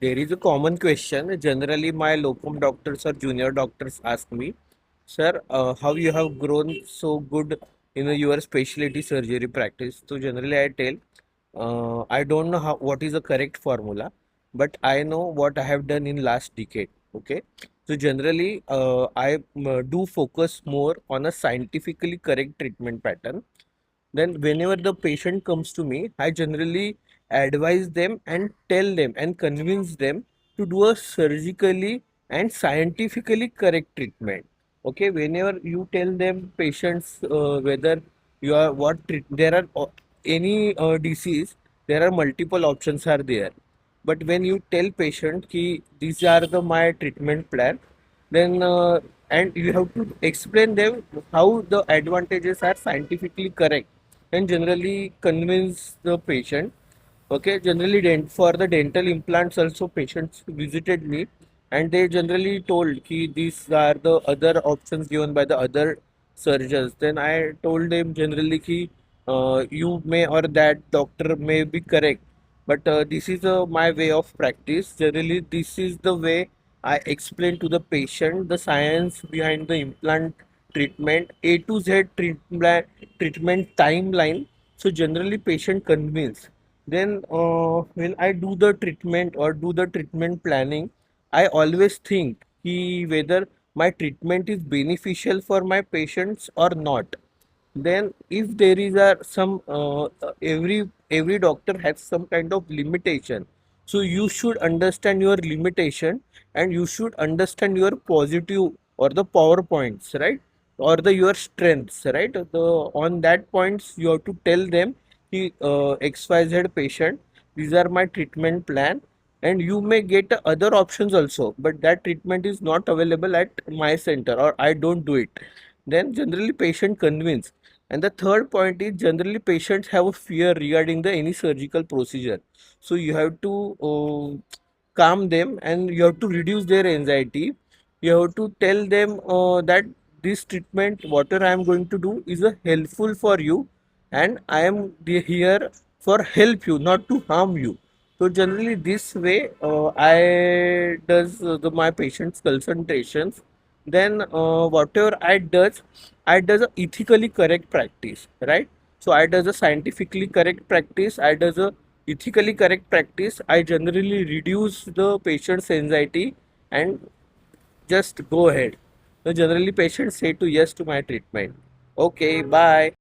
There is a common question. Generally, my locum doctors or junior doctors ask me, "Sir, how you have grown so good in your specialty surgery practice?" So generally, I tell, I don't know what is the correct formula, but I know what I have done in last decade. Okay, so generally, I do focus more on a scientifically correct treatment pattern. Then whenever the patient comes to me, I generally advise them and tell them and convince them to do a surgically and scientifically correct treatment. Okay, whenever you tell them patients whether you are there are any disease, there are multiple options are there. But when you tell patient ki these are the my treatment plan, then and you have to explain them how the advantages are scientifically correct and generally convince the patient. Okay, generally for the dental implants also patients visited me and they generally told ki these are the other options given by the other surgeons. Then I told them generally ki you may or that doctor may be correct, but this is my way of practice. Generally this is the way I explain to the patient the science behind the implant treatment, A to Z treatment timeline. So generally patient convinced. Then when I do the treatment or do the treatment planning, I always think ki whether my treatment is beneficial for my patients or not. Then if there is a some every doctor has some kind of limitation, so you should understand your limitation and you should understand your positive or the power points, right, or the your strengths, right. The on that points you have to tell them ki XYZ patient, these are my treatment plan, and you may get other options also, but that treatment is not available at my center or I don't do it. Then generally patient convince. And the third point is generally patients have a fear regarding the any surgical procedure. So you have to calm them and you have to reduce their anxiety. You have to tell them that this treatment, whatever I am going to do, is helpful for you, and I am here for help you, not to harm you. So generally this way I does my patients consultations. Then whatever I does a ethically correct practice, right. So I does a scientifically correct practice, I does a ethically correct practice. I generally reduce the patient's anxiety and just go ahead. So generally patients say to yes to my treatment. Okay, bye.